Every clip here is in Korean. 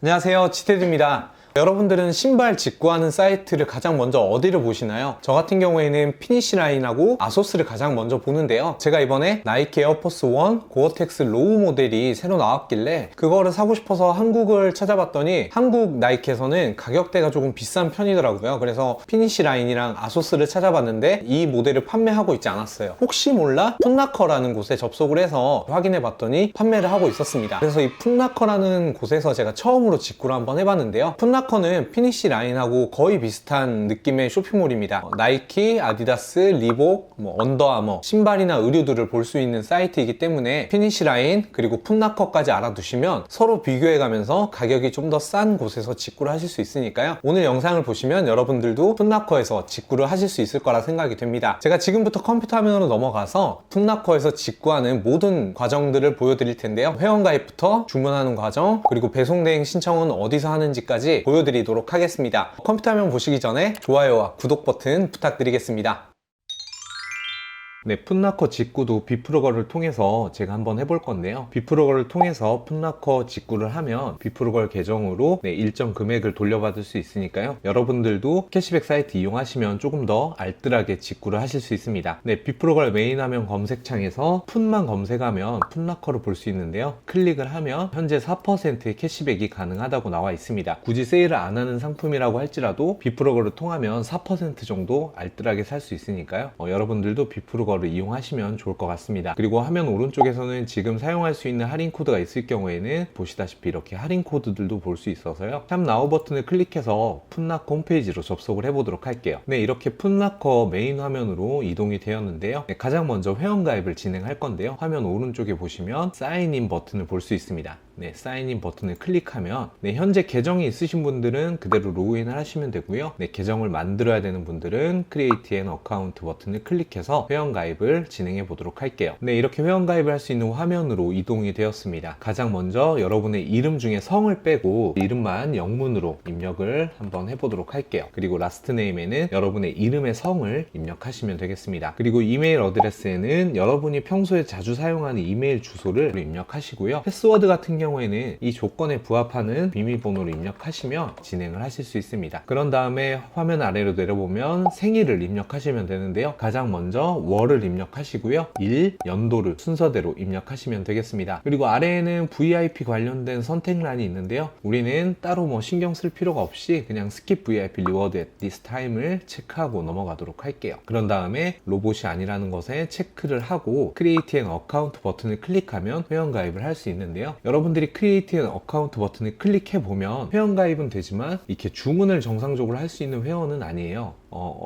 안녕하세요, 치테드입니다. 여러분들은 신발 직구하는 사이트를 가장 먼저 어디를 보시나요? 저 같은 경우에는 피니시라인하고 아소스를 가장 먼저 보는데요. 제가 이번에 나이키 에어포스 1 고어텍스 로우 모델이 새로 나왔길래 그거를 사고 싶어서 한국을 찾아봤더니 한국 나이키에서는 가격대가 조금 비싼 편이더라고요. 그래서 피니시라인이랑 아소스를 찾아봤는데 이 모델을 판매하고 있지 않았어요. 혹시 몰라 풋나커라는 곳에 접속을 해서 확인해 봤더니 판매를 하고 있었습니다. 그래서 이 풋나커라는 곳에서 제가 처음으로 직구를 한번 해봤는데요. 풋나커는 피니시 라인하고 거의 비슷한 느낌의 쇼핑몰입니다. 나이키, 아디다스, 리복, 언더아머, 신발이나 의류들을 볼 수 있는 사이트이기 때문에 피니시 라인 그리고 풋나커까지 알아두시면 서로 비교해가면서 가격이 좀 더 싼 곳에서 직구를 하실 수 있으니까요. 오늘 영상을 보시면 여러분들도 풋나커에서 직구를 하실 수 있을 거라 생각이 됩니다. 제가 지금부터 컴퓨터 화면으로 넘어가서 풋나커에서 직구하는 모든 과정들을 보여드릴 텐데요. 회원가입부터 주문하는 과정, 그리고 배송대행 신청은 어디서 하는지까지 보여드리도록 하겠습니다. 컴퓨터 화면 보시기 전에 좋아요와 구독 버튼 부탁드리겠습니다. 네, 풋나커 직구도 비프로거를 통해서 제가 한번 해볼 건데요. 비프로거를 통해서 풋나커 직구를 하면 비프로거 계정으로 일정 금액을 돌려받을 수 있으니까요. 여러분들도 캐시백 사이트 이용하시면 조금 더 알뜰하게 직구를 하실 수 있습니다. 네, 비프로거 메인 화면 검색창에서 풋만 검색하면 풋나커를 볼 수 있는데요. 클릭을 하면 현재 4%의 캐시백이 가능하다고 나와 있습니다. 굳이 세일을 안 하는 상품이라고 할지라도 비프로거를 통하면 4% 정도 알뜰하게 살 수 있으니까요. 여러분들도 비프로거 를 이용하시면 좋을 것 같습니다. 그리고 화면 오른쪽에서는 지금 사용할 수 있는 할인 코드가 있을 경우에는 보시다시피 이렇게 할인 코드들도 볼 수 있어서요. 샵 나우 버튼을 클릭해서 풋나커 홈페이지로 접속을 해보도록 할게요. 네, 이렇게 풋나커 메인 화면으로 이동이 되었는데요. 네, 가장 먼저 회원가입을 진행할 건데요. 화면 오른쪽에 보시면 사인인 버튼을 볼 수 있습니다. 네, 사인인 버튼을 클릭하면 현재 계정이 있으신 분들은 그대로 로그인을 하시면 되고요. 네, 계정을 만들어야 되는 분들은 크리에이트 앤 어카운트 버튼을 클릭해서 회원가입을 진행해 보도록 할게요. 네, 이렇게 회원가입을 할 수 있는 화면으로 이동이 되었습니다. 가장 먼저 여러분의 이름 중에 성을 빼고 이름만 영문으로 입력을 한번 해보도록 할게요. 그리고 라스트 네임에는 여러분의 이름의 성을 입력하시면 되겠습니다. 그리고 이메일 어드레스에는 여러분이 평소에 자주 사용하는 이메일 주소를 입력하시고요. 패스워드 같은 경우에는 이 조건에 부합하는 비밀번호를 입력하시면 진행을 하실 수 있습니다. 그런 다음에 화면 아래로 내려보면 생일을 입력하시면 되는데요. 가장 먼저 월을 입력하시고요. 일, 연도를 순서대로 입력하시면 되겠습니다. 그리고 아래에는 VIP 관련된 선택란이 있는데요. 우리는 따로 신경 쓸 필요가 없이 그냥 Skip VIP Reward at this time을 체크하고 넘어가도록 할게요. 그런 다음에 로봇이 아니라는 것에 체크를 하고 Create an Account 버튼을 클릭하면 회원가입을 할 수 있는데요. 여러분들이 Create an Account 버튼을 클릭해보면 회원가입은 되지만 이렇게 주문을 정상적으로 할 수 있는 회원은 아니에요.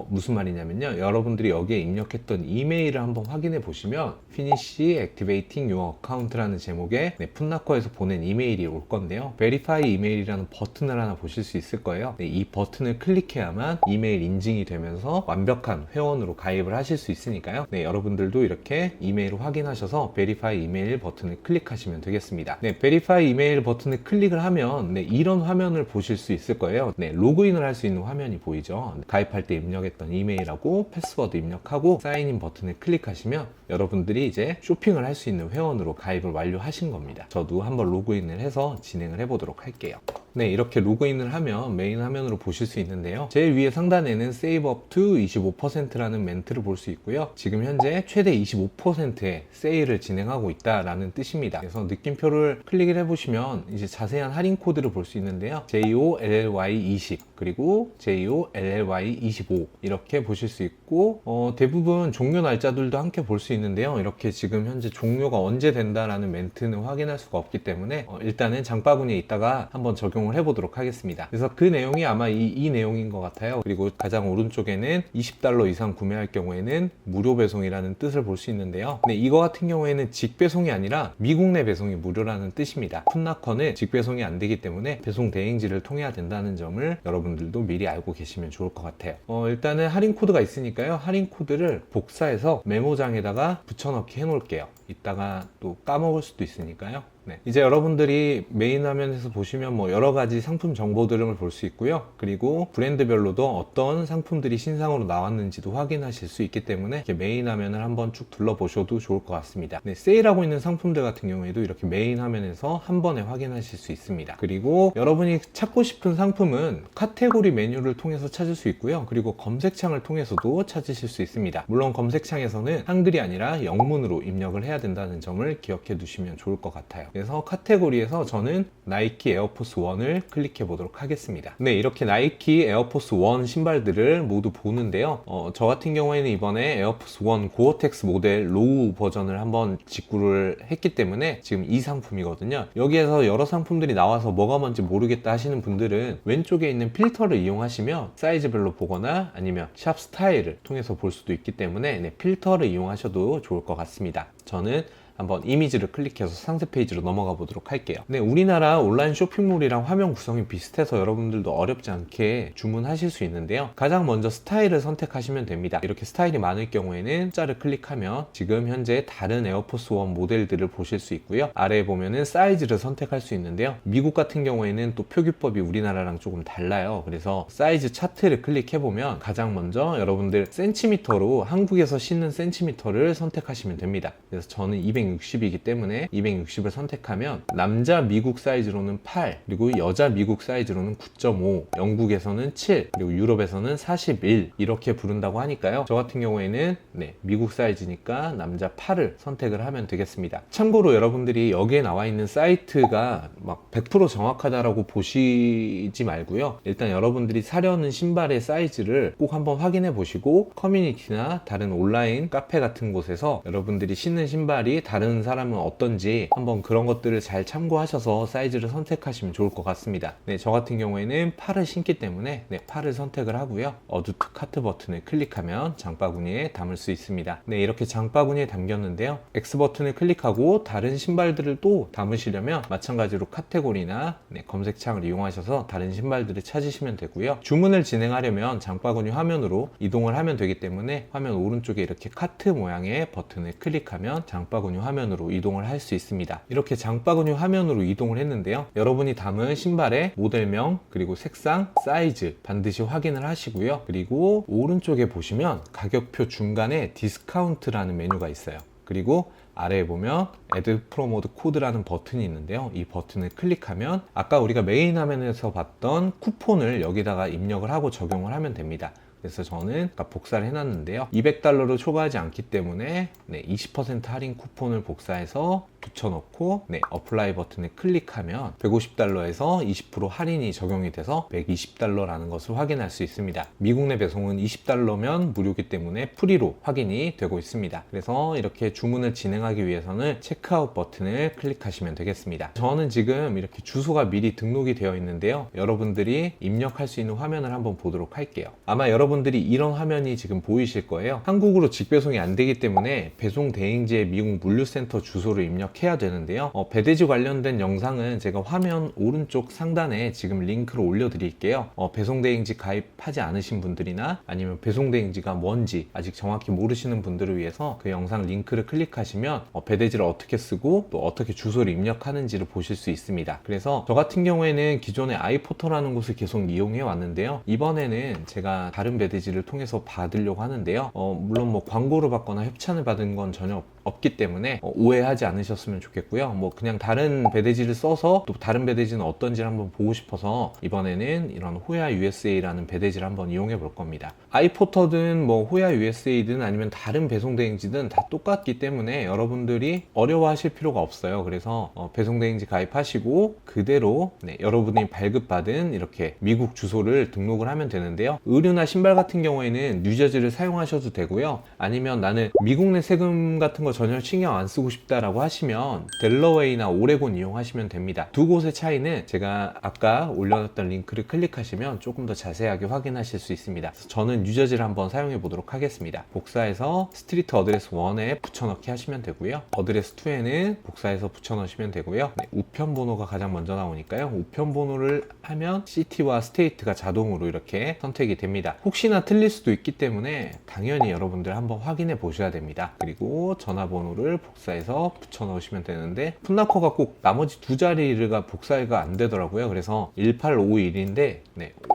무슨 말이냐면요. 여러분들이 여기에 입력했던 이메일을 한번 확인해 보시면 Finish Activating Your Account라는 제목의 풋나커에서 보낸 이메일이 올 건데요. Verify 이메일이라는 버튼을 하나 보실 수 있을 거예요. 이 버튼을 클릭해야만 이메일 인증이 되면서 완벽한 회원으로 가입을 하실 수 있으니까요. 여러분들도 이렇게 이메일을 확인하셔서 Verify 이메일 버튼을 클릭하시면 되겠습니다. Verify 이메일 버튼을 클릭을 하면 이런 화면을 보실 수 있을 거예요. 로그인을 할 수 있는 화면이 보이죠. 가입할 때 입력했던 이메일하고 패스워드 입력하고 사인인 버튼을 클릭하시면 여러분들이 이제 쇼핑을 할 수 있는 회원으로 가입을 완료하신 겁니다. 저도 한번 로그인을 해서 진행을 해보도록 할게요. 네, 이렇게 로그인을 하면 메인 화면으로 보실 수 있는데요. 제일 위에 상단에는 Save up to 25%라는 멘트를 볼 수 있고요. 지금 현재 최대 25%의 세일을 진행하고 있다라는 뜻입니다. 그래서 느낌표를 클릭을 해보시면 이제 자세한 할인 코드를 볼 수 있는데요. JOLLY20 그리고 JOLLY25 이렇게 보실 수 있고 대부분 종료 날짜들도 함께 볼 수 있는데요. 이렇게 지금 현재 종료가 언제 된다라는 멘트는 확인할 수가 없기 때문에 일단은 장바구니에 있다가 한번 적용을 해보도록 하겠습니다. 그래서 그 내용이 아마 이 내용인 것 같아요. 그리고 가장 오른쪽에는 $20 이상 구매할 경우에는 무료 배송이라는 뜻을 볼 수 있는데요. 이거 같은 경우에는 직배송이 아니라 미국 내 배송이 무료라는 뜻입니다. 풋나커는 직배송이 안 되기 때문에 배송 대행지를 통해야 된다는 점을 여러분들도 미리 알고 계시면 좋을 것 같아요. 일단은 할인 코드가 있으니까요. 할인 코드를 복사해서 메모장에다가 붙여넣기 해놓을게요. 이따가 또 까먹을 수도 있으니까요. 네. 이제 여러분들이 메인 화면에서 보시면 뭐 여러 가지 상품 정보들을 볼 수 있고요. 그리고 브랜드별로도 어떤 상품들이 신상으로 나왔는지도 확인하실 수 있기 때문에 이렇게 메인 화면을 한번 쭉 둘러보셔도 좋을 것 같습니다. 네, 세일하고 있는 상품들 같은 경우에도 이렇게 메인 화면에서 한 번에 확인하실 수 있습니다. 그리고 여러분이 찾고 싶은 상품은 카테고리 메뉴를 통해서 찾을 수 있고요. 그리고 검색창을 통해서도 찾으실 수 있습니다. 물론 검색창에서는 한글이 아니라 영문으로 입력을 해야 된다는 점을 기억해 두시면 좋을 것 같아요. 그래서 카테고리에서 저는 나이키 에어포스 1을 클릭해 보도록 하겠습니다. 네, 이렇게 나이키 에어포스 1 신발들을 모두 보는데요. 저 같은 경우에는 이번에 에어포스 1 고어텍스 모델 로우 버전을 한번 직구를 했기 때문에 지금 이 상품이거든요. 여기에서 여러 상품들이 나와서 뭐가 뭔지 모르겠다 하시는 분들은 왼쪽에 있는 필터를 이용하시면 사이즈별로 보거나 아니면 샵 스타일을 통해서 볼 수도 있기 때문에 네, 필터를 이용하셔도 좋을 것 같습니다. 저는 한번 이미지를 클릭해서 상세 페이지로 넘어가 보도록 할게요. 네, 우리나라 온라인 쇼핑몰이랑 화면 구성이 비슷해서 여러분들도 어렵지 않게 주문하실 수 있는데요. 가장 먼저 스타일을 선택하시면 됩니다. 이렇게 스타일이 많을 경우에는 숫자를 클릭하면 지금 현재 다른 에어포스 1 모델들을 보실 수 있고요. 아래에 보면은 사이즈를 선택할 수 있는데요. 미국 같은 경우에는 또 표기법이 우리나라랑 조금 달라요. 그래서 사이즈 차트를 클릭해보면 가장 먼저 여러분들 센티미터로 한국에서 신는 센티미터를 선택하시면 됩니다. 그래서 저는 260이기 때문에 260을 선택하면 남자 미국 사이즈로는 8, 그리고 여자 미국 사이즈로는 9.5, 영국에서는 7, 그리고 유럽에서는 41 이렇게 부른다고 하니까요. 저 같은 경우에는 네, 미국 사이즈니까 남자 8을 선택을 하면 되겠습니다. 참고로 여러분들이 여기에 나와 있는 사이트가 막 100% 정확하다라고 보시지 말고요. 일단 여러분들이 사려는 신발의 사이즈를 꼭 한번 확인해 보시고 커뮤니티나 다른 온라인 카페 같은 곳에서 여러분들이 신는 신발이 다른 사람은 어떤지 한번 그런 것들을 잘 참고하셔서 사이즈를 선택하시면 좋을 것 같습니다. 네, 저 같은 경우에는 8을 신기 때문에 네, 8을 선택을 하고요. 어두트 카트 버튼을 클릭하면 장바구니에 담을 수 있습니다. 네, 이렇게 장바구니에 담겼는데요. X 버튼을 클릭하고 다른 신발들을 또 담으시려면 마찬가지로 카테고리나 네, 검색창을 이용하셔서 다른 신발들을 찾으시면 되고요. 주문을 진행하려면 장바구니 화면으로 이동을 하면 되기 때문에 화면 오른쪽에 이렇게 카트 모양의 버튼을 클릭하면 장바구니 화면으로 이동을 할 수 있습니다. 이렇게 장바구니 화면으로 이동을 했는데요. 여러분이 담은 신발의 모델명 그리고 색상, 사이즈 반드시 확인을 하시고요. 그리고 오른쪽에 보시면 가격표 중간에 디스카운트라는 메뉴가 있어요. 그리고 아래에 보면 Add Promote Code라는 버튼이 있는데요. 이 버튼을 클릭하면 아까 우리가 메인 화면에서 봤던 쿠폰을 여기다가 입력을 하고 적용을 하면 됩니다. 그래서 저는 아까 복사를 해놨는데요. 200달러를 초과하지 않기 때문에 네, 20% 할인 쿠폰을 복사해서 붙여놓고 네, 어플라이 버튼을 클릭하면 150달러에서 20% 할인이 적용이 돼서 120달러라는 것을 확인할 수 있습니다. 미국 내 배송은 20달러면 무료이기 때문에 프리로 확인이 되고 있습니다. 그래서 이렇게 주문을 진행하기 위해서는 체크아웃 버튼을 클릭하시면 되겠습니다. 저는 지금 이렇게 주소가 미리 등록이 되어 있는데요. 여러분들이 입력할 수 있는 화면을 한번 보도록 할게요. 아마 여러분들이 이런 화면이 지금 보이실 거예요. 한국으로 직배송이 안 되기 때문에 배송 대행지의 미국 물류센터 주소를 입력해야 되는데요. 배대지 관련된 영상은 제가 화면 오른쪽 상단에 지금 링크를 올려드릴게요. 배송 대행지 가입하지 않으신 분들이나 아니면 배송 대행지가 뭔지 아직 정확히 모르시는 분들을 위해서 그 영상 링크를 클릭하시면 배대지를 어떻게 쓰고 또 어떻게 주소를 입력하는지를 보실 수 있습니다. 그래서 저 같은 경우에는 기존에 아이포터라는 곳을 계속 이용해 왔는데요. 이번에는 제가 다른 배대지를 통해서 받으려고 하는데요. 물론 뭐 광고를 받거나 협찬을 받은 건 전혀 없기 때문에 오해하지 않으셨으면 좋겠고요. 뭐 그냥 다른 배대지를 써서 또 다른 배대지는 어떤지를 한번 보고 싶어서 이번에는 이런 호야 USA라는 배대지를 한번 이용해 볼 겁니다. 아이포터든 뭐 호야 USA든 아니면 다른 배송 대행지든 다 똑같기 때문에 여러분들이 어려워하실 필요가 없어요. 그래서 배송 대행지 가입하시고 그대로 네, 여러분이 발급받은 이렇게 미국 주소를 등록을 하면 되는데요. 의류나 신발 같은 경우에는 뉴저지를 사용하셔도 되고요. 아니면 나는 미국 내 세금 같은 거 전혀 신경 안 쓰고 싶다라고 하시면 델러웨이나 오레곤 이용하시면 됩니다. 두 곳의 차이는 제가 아까 올려놨던 링크를 클릭하시면 조금 더 자세하게 확인하실 수 있습니다. 저는 뉴저지를 한번 사용해 보도록 하겠습니다. 복사해서 스트리트 어드레스 1에 붙여넣기 하시면 되고요. 어드레스 2에는 복사해서 붙여넣으시면 되고요. 네, 우편 번호가 가장 먼저 나오니까요. 우편 번호를 하면 시티와 스테이트가 자동으로 이렇게 선택이 됩니다. 혹시나 틀릴 수도 있기 때문에 당연히 여러분들 한번 확인해 보셔야 됩니다. 그리고 전화 전화번호를 복사해서 붙여 넣으시면 되는데 풋나커가 꼭 나머지 두 자리가 복사가 안 되더라고요. 그래서 1851인데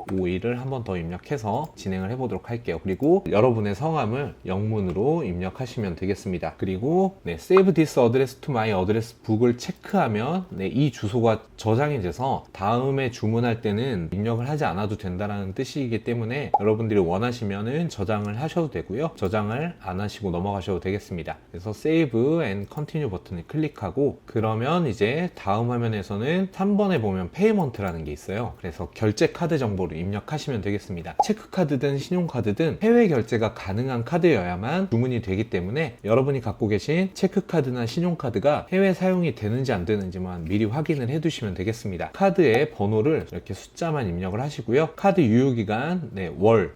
51을 한 번 더 입력해서 진행을 해보도록 할게요. 그리고 여러분의 성함을 영문으로 입력하시면 되겠습니다. 그리고 Save this address to my address book을 체크하면 이 주소가 저장이 돼서 다음에 주문할 때는 입력을 하지 않아도 된다는 뜻이기 때문에 여러분들이 원하시면은 저장을 하셔도 되고요. 저장을 안 하시고 넘어가셔도 되겠습니다. 그래서 Save and Continue 버튼을 클릭하고 그러면 이제 다음 화면에서는 3번에 보면 페이먼트라는 게 있어요. 그래서 결제 카드 정보를 입력하시면 되겠습니다. 체크카드든 신용카드든 해외 결제가 가능한 카드여야만 주문이 되기 때문에 여러분이 갖고 계신 체크카드나 신용카드가 해외 사용이 되는지 안 되는지만 미리 확인을 해 두시면 되겠습니다. 카드의 번호를 이렇게 숫자만 입력을 하시고요. 카드 유효기간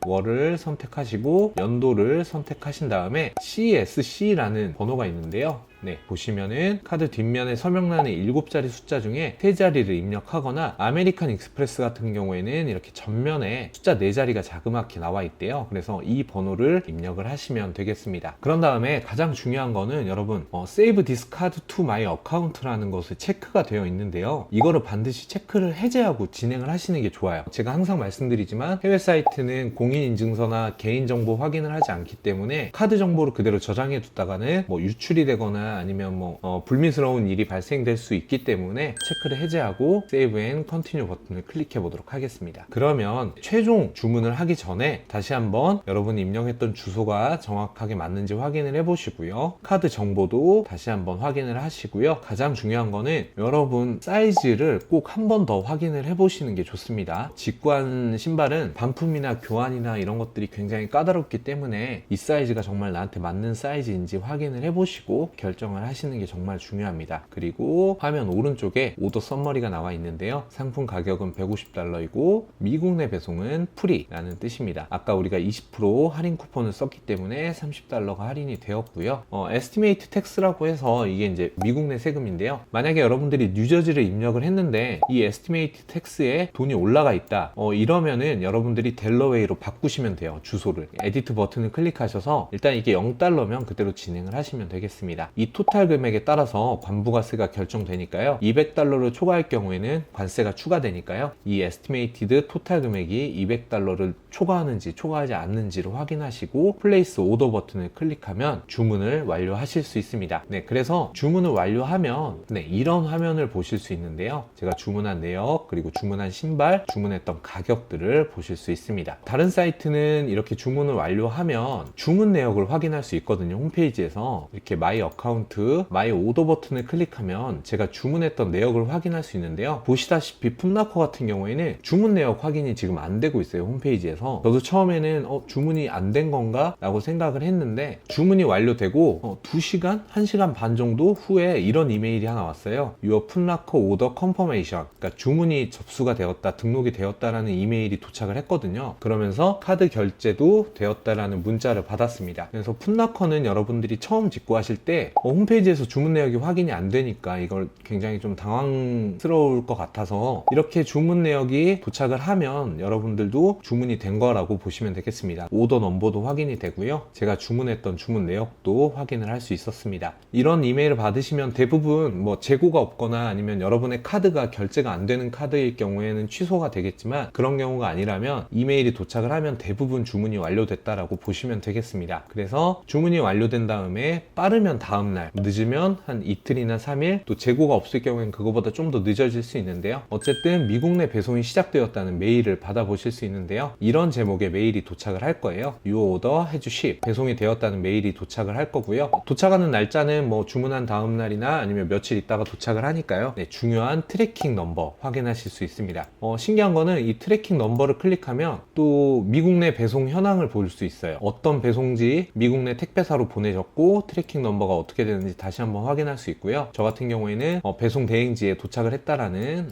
월을 선택하시고 연도를 선택하신 다음에 CSC라는 번호가 있는데요. 보시면은 카드 뒷면에 서명란에 7자리 숫자 중에 3자리를 입력하거나 아메리칸 익스프레스 같은 경우에는 이렇게 전면에 숫자 4자리가 자그맣게 나와 있대요. 그래서 이 번호를 입력을 하시면 되겠습니다. 그런 다음에 가장 중요한 거는 여러분 Save this card to my account라는 것이 체크가 되어 있는데요. 이거를 반드시 체크를 해제하고 진행을 하시는 게 좋아요. 제가 항상 말씀드리지만 해외 사이트는 공인인증서나 개인정보 확인을 하지 않기 때문에 카드 정보를 그대로 저장해 뒀다가는 유출이 되거나 아니면 불미스러운 일이 발생될 수 있기 때문에 체크를 해제하고 Save and Continue 버튼을 클릭해 보도록 하겠습니다. 그러면 최종 주문을 하기 전에 다시 한번 여러분이 입력했던 주소가 정확하게 맞는지 확인을 해 보시고요. 카드 정보도 다시 한번 확인을 하시고요. 가장 중요한 거는 여러분 사이즈를 꼭 한 번 더 확인을 해 보시는 게 좋습니다. 직구한 신발은 반품이나 교환이나 이런 것들이 굉장히 까다롭기 때문에 이 사이즈가 정말 나한테 맞는 사이즈인지 확인을 해 보시고 결정을 하시는 게 정말 중요합니다. 그리고 화면 오른쪽에 오더 썸머리가 나와 있는데요. 상품 가격은 $150이고 미국 내 배송은 프리라는 뜻입니다. 아까 우리가 20% 할인 쿠폰을 썼기 때문에 $30가 할인이 되었고요. 에스티메이트 텍스라고 해서 이게 이제 미국 내 세금인데요. 만약에 여러분들이 뉴저지를 입력을 했는데 이 에스티메이트 텍스에 돈이 올라가 있다. 이러면은 여러분들이 델러웨이로 바꾸시면 돼요. 주소를. 에디트 버튼을 클릭하셔서 일단 이게 $0면 그대로 진행을 하시면 되겠습니다. 이 토탈 금액에 따라서 관부가세가 결정되니까요. $200를 초과할 경우에는 관세가 추가되니까요. 이 에스티메이티드 토탈 금액이 $200를 초과하는지 초과하지 않는지를 확인하시고 플레이스 오더 버튼을 클릭하면 주문을 완료하실 수 있습니다. 그래서 주문을 완료하면 이런 화면을 보실 수 있는데요. 제가 주문한 내역 그리고 주문한 신발, 주문했던 가격들을 보실 수 있습니다. 다른 사이트는 이렇게 주문을 완료하면 주문 내역을 확인할 수 있거든요. 홈페이지에서 이렇게 마이 어카운트, 마이 오더 버튼을 클릭하면 제가 주문했던 내역을 확인할 수 있는데요. 보시다시피 풋나커 같은 경우에는 주문 내역 확인이 지금 안 되고 있어요. 홈페이지에서. 저도 처음에는 주문이 안 된 건가? 라고 생각을 했는데 주문이 완료되고 2시간? 1시간 반 정도 후에 이런 이메일이 하나 왔어요. Your 풋나커 오더 컨퍼메이션. 그러니까 주문이 접수가 되었다, 등록이 되었다라는 이메일이 도착을 했거든요. 그러면서 카드 결제도 되었다라는 문자를 받았습니다. 그래서 풋나커는 여러분들이 처음 직구하실 때 홈페이지에서 주문 내역이 확인이 안 되니까 이걸 굉장히 좀 당황스러울 것 같아서 이렇게 주문 내역이 도착을 하면 여러분들도 주문이 된 거라고 보시면 되겠습니다. 오더 넘버도 확인이 되고요. 제가 주문했던 주문 내역도 확인을 할 수 있었습니다. 이런 이메일을 받으시면 대부분 재고가 없거나 아니면 여러분의 카드가 결제가 안 되는 카드일 경우에는 취소가 되겠지만 그런 경우가 아니라면 이메일이 도착을 하면 대부분 주문이 완료됐다라고 보시면 되겠습니다. 그래서 주문이 완료된 다음에 빠르면 다음날, 늦으면 한 이틀이나 3일, 또 재고가 없을 경우에는 그거보다 좀 더 늦어질 수 있는데요. 어쨌든 미국 내 배송이 시작되었다는 메일을 받아보실 수 있는데요. 이런 제목의 메일이 도착을 할 거예요. Your order has shipped. 배송이 되었다는 메일이 도착을 할 거고요. 도착하는 날짜는 주문한 다음 날이나 아니면 며칠 있다가 도착을 하니까요. 중요한 트래킹 넘버 확인하실 수 있습니다. 신기한 거는 이 트래킹 넘버를 클릭하면 또 미국 내 배송 현황을 볼 수 있어요. 어떤 배송지 미국 내 택배사로 보내졌고 트래킹 넘버가 어떻게 되는지 다시 한번 확인할 수 있고요. 저 같은 경우에는 배송 대행지에 도착을 했다라는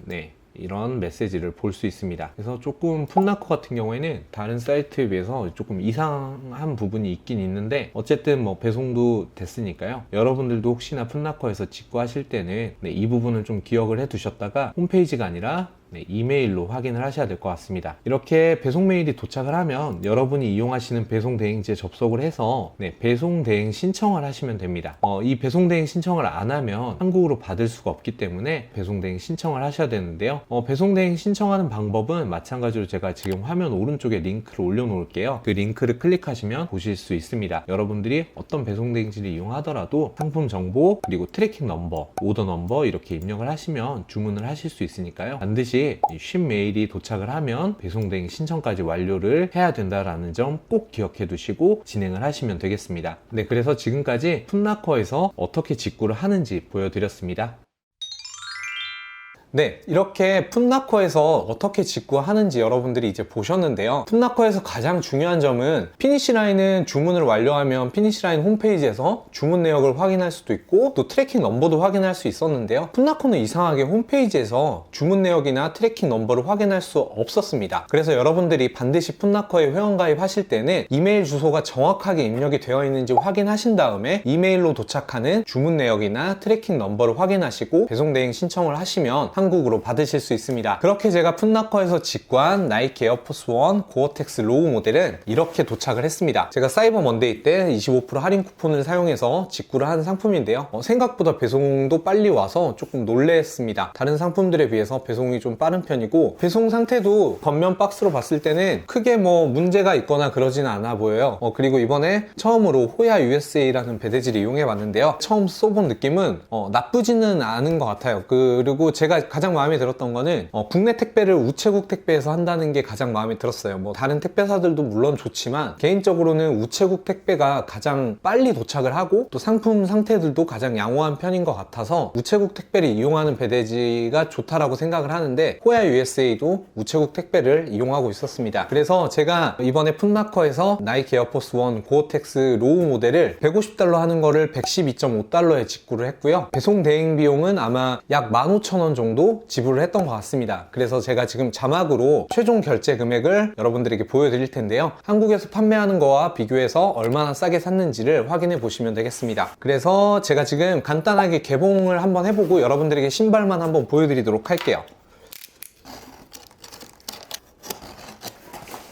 이런 메시지를 볼 수 있습니다. 그래서 조금 풋나커 같은 경우에는 다른 사이트에 비해서 조금 이상한 부분이 있긴 있는데 어쨌든 배송도 됐으니까요. 여러분들도 혹시나 풋나커에서 직구하실 때는 이 부분을 좀 기억을 해 두셨다가 홈페이지가 아니라 이메일로 확인을 하셔야 될 것 같습니다. 이렇게 배송 메일이 도착을 하면 여러분이 이용하시는 배송 대행지에 접속을 해서 배송 대행 신청을 하시면 됩니다. 이 배송 대행 신청을 안 하면 한국으로 받을 수가 없기 때문에 배송 대행 신청을 하셔야 되는데요. 배송 대행 신청하는 방법은 마찬가지로 제가 지금 화면 오른쪽에 링크를 올려놓을게요. 그 링크를 클릭하시면 보실 수 있습니다. 여러분들이 어떤 배송 대행지를 이용하더라도 상품 정보 그리고 트래킹 넘버, 오더 넘버 이렇게 입력을 하시면 주문을 하실 수 있으니까요. 반드시 쉽 메일이 도착을 하면 배송 대행 신청까지 완료를 해야 된다라는 점 꼭 기억해 두시고 진행을 하시면 되겠습니다. 그래서 지금까지 풋나커에서 어떻게 직구를 하는지 보여드렸습니다. 네, 이렇게 풋나커에서 어떻게 직구하는지 여러분들이 이제 보셨는데요. 풋나커에서 가장 중요한 점은 피니시라인은 주문을 완료하면 피니시라인 홈페이지에서 주문 내역을 확인할 수도 있고 또 트래킹 넘버도 확인할 수 있었는데요. 풋나커는 이상하게 홈페이지에서 주문 내역이나 트래킹 넘버를 확인할 수 없었습니다. 그래서 여러분들이 반드시 풋나커에 회원가입 하실 때는 이메일 주소가 정확하게 입력이 되어 있는지 확인하신 다음에 이메일로 도착하는 주문 내역이나 트래킹 넘버를 확인하시고 배송 대행 신청을 하시면 한국으로 받으실 수 있습니다. 그렇게 제가 풋나커에서 직구한 나이키 에어포스 1 고어텍스 로우 모델은 이렇게 도착을 했습니다. 제가 사이버 먼데이 때 25% 할인 쿠폰을 사용해서 직구를 한 상품인데요. 생각보다 배송도 빨리 와서 조금 놀랬습니다. 다른 상품들에 비해서 배송이 좀 빠른 편이고 배송 상태도 겉면 박스로 봤을 때는 크게 뭐 문제가 있거나 그러지는 않아 보여요. 그리고 이번에 처음으로 호야 USA라는 배대지를 이용해 봤는데요. 처음 써본 느낌은 나쁘지는 않은 것 같아요. 그리고 제가 가장 마음에 들었던 거는 국내 택배를 우체국 택배에서 한다는 게 가장 마음에 들었어요. 뭐 다른 택배사들도 물론 좋지만 개인적으로는 우체국 택배가 가장 빨리 도착을 하고 또 상품 상태들도 가장 양호한 편인 것 같아서 우체국 택배를 이용하는 배대지가 좋다라고 생각을 하는데 호야 USA도 우체국 택배를 이용하고 있었습니다. 그래서 제가 이번에 풋나커에서 나이키 에어포스 1 고어텍스 로우 모델을 150달러 하는 거를 112.5달러에 직구를 했고요. 배송 대행 비용은 아마 약 15,000원 정도 지불을 했던 것 같습니다. 그래서 제가 지금 자막으로 최종 결제 금액을 여러분들에게 보여드릴 텐데요. 한국에서 판매하는 거와 비교해서 얼마나 싸게 샀는지를 확인해 보시면 되겠습니다. 그래서 제가 지금 간단하게 개봉을 한번 해보고 여러분들에게 신발만 한번 보여드리도록 할게요.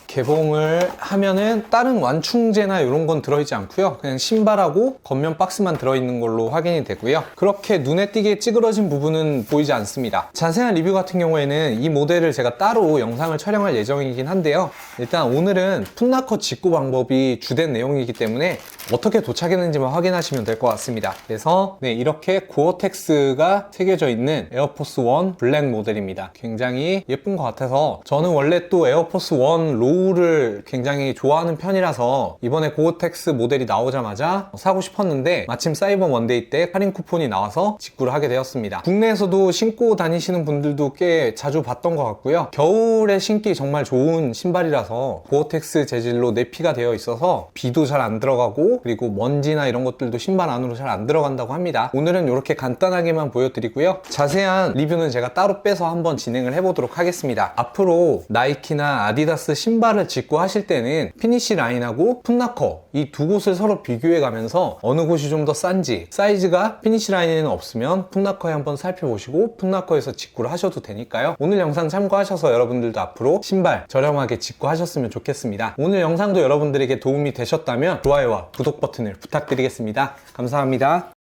개봉을 하면은 다른 완충제나 이런 건 들어있지 않고요. 그냥 신발하고 겉면 박스만 들어있는 걸로 확인이 되고요. 그렇게 눈에 띄게 찌그러진 부분은 보이지 않습니다. 자세한 리뷰 같은 경우에는 이 모델을 제가 따로 영상을 촬영할 예정이긴 한데요. 일단 오늘은 풋나커 직구 방법이 주된 내용이기 때문에 어떻게 도착했는지만 확인하시면 될 것 같습니다. 그래서 이렇게 고어텍스가 새겨져 있는 에어포스 1 블랙 모델입니다. 굉장히 예쁜 것 같아서 저는 원래 또 에어포스 1 로우를 굉장히 좋아하는 편이라서 이번에 고어텍스 모델이 나오자마자 사고 싶었는데 마침 사이버 먼데이 때 할인 쿠폰이 나와서 직구를 하게 되었습니다. 국내에서도 신고 다니시는 분들도 꽤 자주 봤던 것 같고요. 겨울에 신기 정말 좋은 신발이라서 고어텍스 재질로 내피가 되어 있어서 비도 잘 안 들어가고 그리고 먼지나 이런 것들도 신발 안으로 잘 안 들어간다고 합니다. 오늘은 이렇게 간단하게만 보여드리고요. 자세한 리뷰는 제가 따로 빼서 한번 진행을 해보도록 하겠습니다. 앞으로 나이키나 아디다스 신발을 직구 하실 때는 피니시 라인하고 풋나커 이 두 곳을 서로 비교해 가면서 어느 곳이 좀 더 싼지 사이즈가 피니시 라인에는 없으면 풋나커에 한번 살펴보시고 풋나커에서 직구를 하셔도 되니까요. 오늘 영상 참고하셔서 여러분들도 앞으로 신발 저렴하게 직구 하셨으면 좋겠습니다. 오늘 영상도 여러분들에게 도움이 되셨다면 좋아요와 구독 버튼을 부탁드리겠습니다. 감사합니다.